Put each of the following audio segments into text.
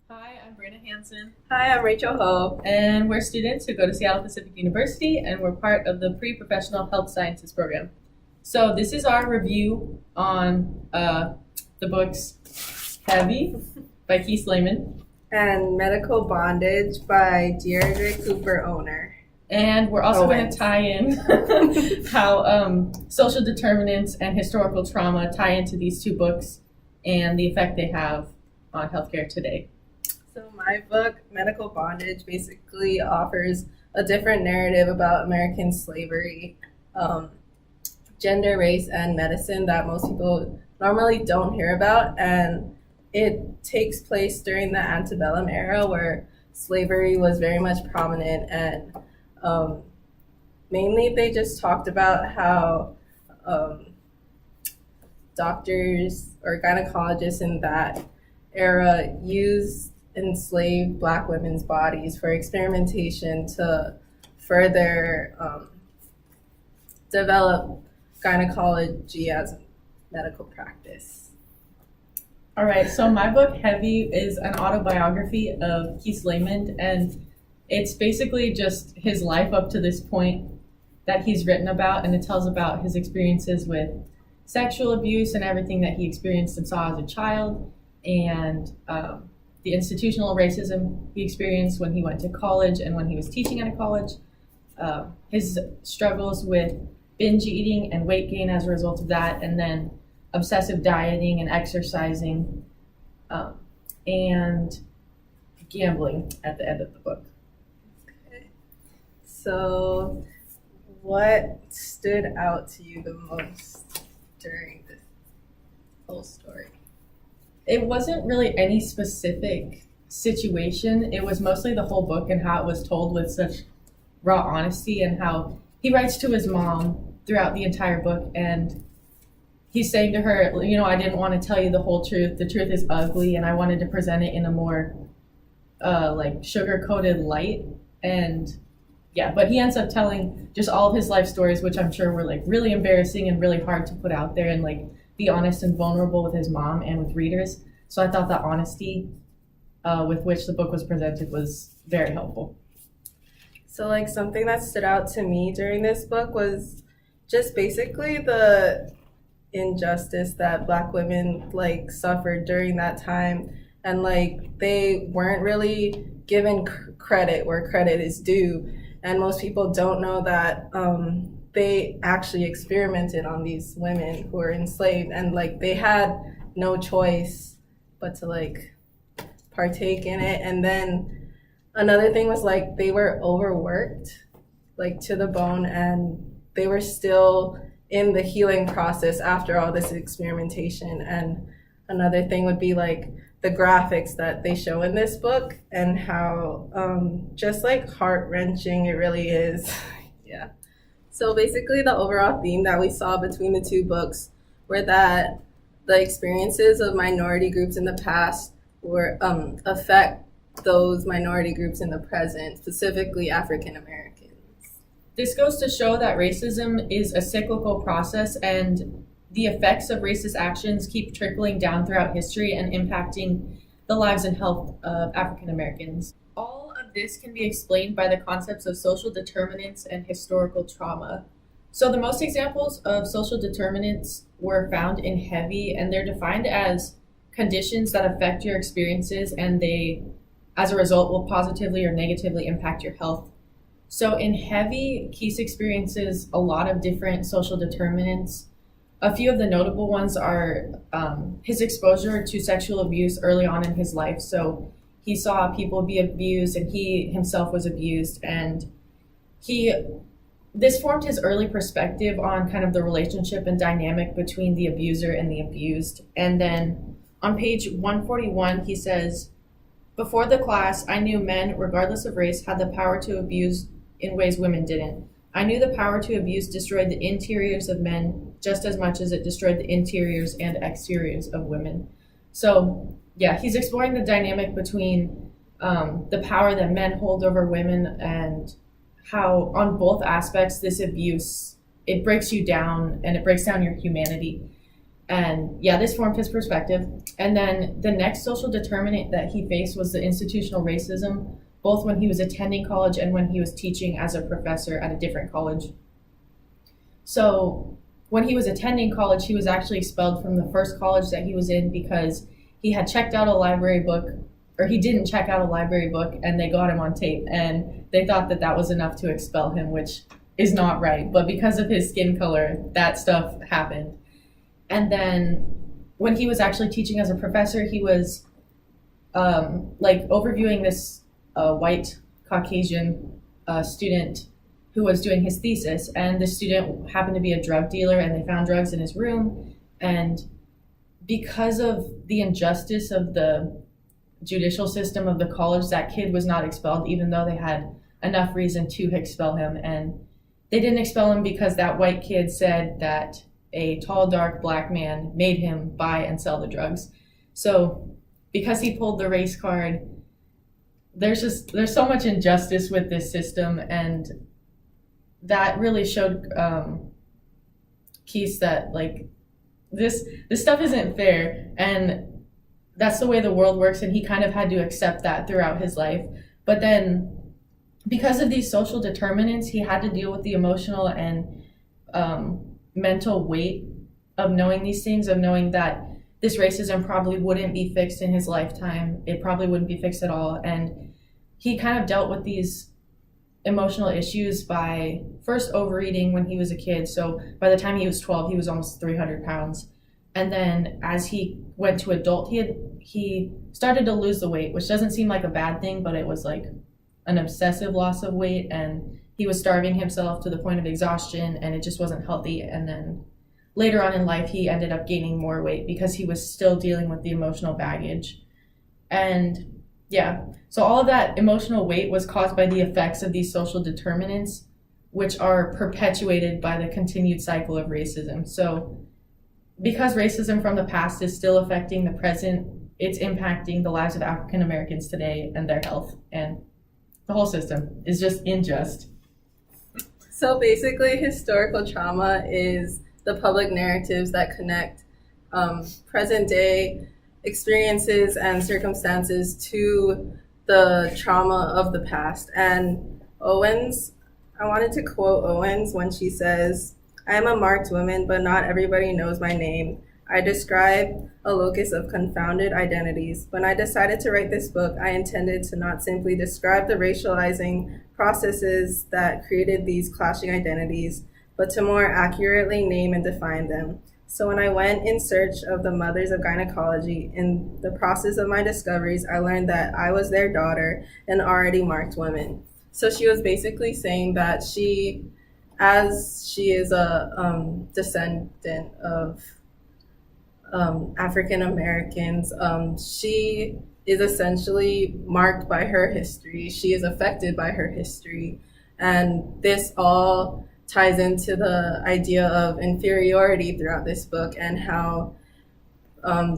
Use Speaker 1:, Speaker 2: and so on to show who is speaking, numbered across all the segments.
Speaker 1: Hi, I'm Brandon Hansen,
Speaker 2: Hi, I'm Rachel Ho.
Speaker 1: and we're students who go to Seattle Pacific University, and we're part of the Pre-Professional Health Sciences program. So this is our review on the books Heavy by Kiese Laymon,
Speaker 2: And Medical Bondage by Deirdre Cooper Owner.
Speaker 1: and we're also going
Speaker 2: Owens.
Speaker 1: to tie in how social determinants and historical trauma tie into these two books and the effect they have on healthcare today.
Speaker 2: So my book, Medical Bondage, basically offers a different narrative about American slavery, gender, race, and medicine that most people normally don't hear about. And it takes place during the antebellum era where slavery was very much prominent. And mainly they just talked about how doctors or gynecologists in that era used enslaved Black women's bodies for experimentation to further develop gynecology as a medical practice.
Speaker 1: All right, so my book, Heavy, is an autobiography of Kiese Laymon, and it's basically just his life up to this point that he's written about, and it tells about his experiences with sexual abuse and everything that he experienced and saw as a child, and the institutional racism he experienced when he went to college and when he was teaching at a college, his struggles with binge eating and weight gain as a result of that, and then obsessive dieting and exercising, and gambling at the end of the book.
Speaker 2: Okay. So, what stood out to you the most during this whole story?
Speaker 1: It wasn't really any specific situation. It was mostly the whole book and how it was told with such raw honesty, and how he writes to his mom throughout the entire book, and he's saying to her, I didn't want to tell you the whole truth. The truth is ugly, and I wanted to present it in a more sugar-coated light. And yeah, but he ends up telling just all of his life stories, which I'm sure were really embarrassing and really hard to put out there and be honest and vulnerable with his mom and with readers. So I thought the honesty with which the book was presented was very helpful.
Speaker 2: So, something that stood out to me during this book was just basically the injustice that Black women suffered during that time, and they weren't really given credit where credit is due, and most people don't know that they actually experimented on these women who were enslaved, and they had no choice but to partake in it. And then another thing was they were overworked to the bone, and they were still in the healing process after all this experimentation. And another thing would be the graphics that they show in this book, and how just heart-wrenching it really is. Yeah. So basically the overall theme that we saw between the two books were that the experiences of minority groups in the past were affect those minority groups in the present, specifically African Americans.
Speaker 1: This goes to show that racism is a cyclical process, and the effects of racist actions keep trickling down throughout history and impacting the lives and health of African Americans. All of this can be explained by the concepts of social determinants and historical trauma. So the most examples of social determinants were found in Heavy, and they're defined as conditions that affect your experiences, and they, as a result, will positively or negatively impact your health. So in Heavy, Kiese experiences a lot of different social determinants. A few of the notable ones are his exposure to sexual abuse early on in his life. So he saw people be abused, and he himself was abused, and this formed his early perspective on kind of the relationship and dynamic between the abuser and the abused. And then on page 141, he says, "Before the class, I knew men, regardless of race, had the power to abuse in ways women didn't. I knew the power to abuse destroyed the interiors of men just as much as it destroyed the interiors and exteriors of women." So yeah, he's exploring the dynamic between the power that men hold over women, and how on both aspects this abuse, it breaks you down and it breaks down your humanity. And yeah, this formed his perspective. And then the next social determinant that he faced was the institutional racism, both when he was attending college and when he was teaching as a professor at a different college. So when he was attending college, he was actually expelled from the first college that he was in because he had checked out a library book, or he didn't check out a library book, and they got him on tape, and they thought that that was enough to expel him, which is not right. But because of his skin color, that stuff happened. And then when he was actually teaching as a professor, he was overviewing this white Caucasian student who was doing his thesis, and the student happened to be a drug dealer, and they found drugs in his room. And because of the injustice of the judicial system of the college, that kid was not expelled, even though they had enough reason to expel him. And they didn't expel him because that white kid said that a tall, dark black man made him buy and sell the drugs. So because he pulled the race card, there's so much injustice with this system, and that really showed Kiese that like this stuff isn't fair, and that's the way the world works, and he kind of had to accept that throughout his life. But then because of these social determinants, he had to deal with the emotional and mental weight of knowing these things, of knowing that this racism probably wouldn't be fixed in his lifetime. It probably wouldn't be fixed at all. And he kind of dealt with these emotional issues by first overeating when he was a kid. So by the time he was 12, he was almost 300 pounds. And then as he went to adult, he started to lose the weight, which doesn't seem like a bad thing, but it was like an obsessive loss of weight, and he was starving himself to the point of exhaustion, and it just wasn't healthy. And then later on in life, he ended up gaining more weight because he was still dealing with the emotional baggage. And yeah, so all of that emotional weight was caused by the effects of these social determinants, which are perpetuated by the continued cycle of racism. So because racism from the past is still affecting the present, it's impacting the lives of African Americans today and their health, and the whole system is just unjust.
Speaker 2: So basically, historical trauma is the public narratives that connect present day experiences and circumstances to the trauma of the past. And Owens, I wanted to quote Owens when she says, "I am a marked woman, but not everybody knows my name. I describe a locus of confounded identities. When I decided to write this book, I intended to not simply describe the racializing processes that created these clashing identities, but to more accurately name and define them. So when I went in search of the mothers of gynecology, in the process of my discoveries, I learned that I was their daughter, an already marked woman." So she was basically saying that as she is a descendant of African Americans, she is essentially marked by her history. She is affected by her history. And this all ties into the idea of inferiority throughout this book, and how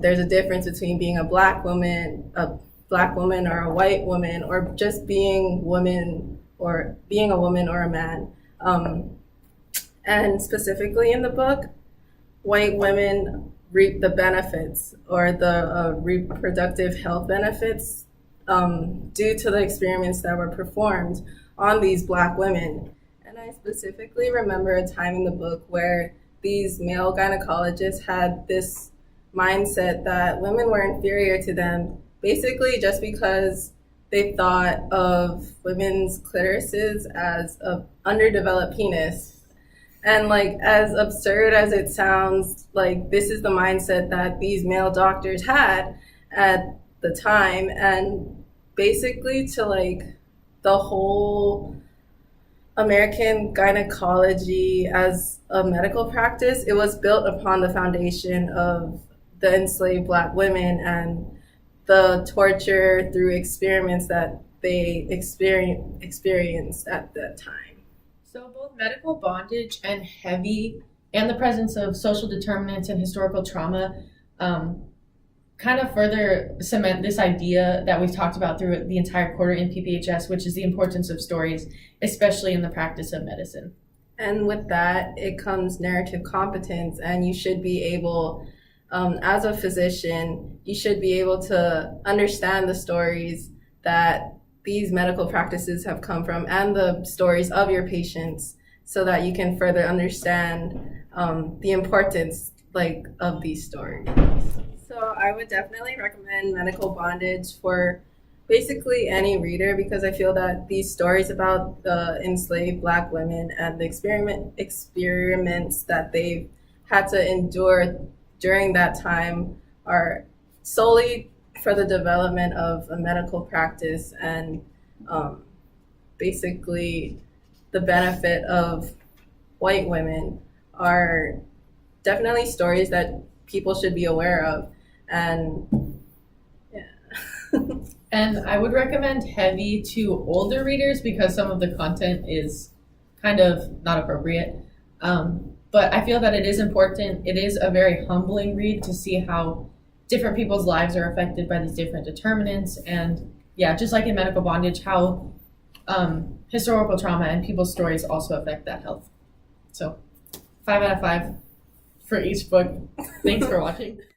Speaker 2: there's a difference between being a black woman or a white woman, or just being woman, or being a woman or a man. And specifically in the book, white women reap the benefits, or the reproductive health benefits, due to the experiments that were performed on these black women. And I specifically remember a time in the book where these male gynecologists had this mindset that women were inferior to them, basically just because they thought of women's clitorises as an underdeveloped penis. And like, as absurd as it sounds, like, this is the mindset that these male doctors had at the time. And basically, to like the whole American gynecology as a medical practice, it was built upon the foundation of the enslaved black women and the torture through experiments that they experienced at that time.
Speaker 1: So both medical bondage and the presence of social determinants and historical trauma kind of further cement this idea that we've talked about through the entire quarter in PPHS, which is the importance of stories, especially in the practice of medicine.
Speaker 2: And with that, it comes narrative competence, and you should be able as a physician, you should be able to understand the stories that these medical practices have come from and the stories of your patients so that you can further understand the importance of these stories. So I would definitely recommend Medical Bondage for basically any reader because I feel that these stories about the enslaved Black women and the experiments that they've had to endure during that time are solely for the development of a medical practice and basically the benefit of white women are definitely stories that people should be aware of. And yeah.
Speaker 1: And I would recommend heavy to older readers because some of the content is kind of not appropriate. But I feel that it is important. It is a very humbling read to see how different people's lives are affected by these different determinants. And yeah, just like in Medical Bondage, how historical trauma and people's stories also affect that health. So 5 out of 5 for each book. Thanks for watching.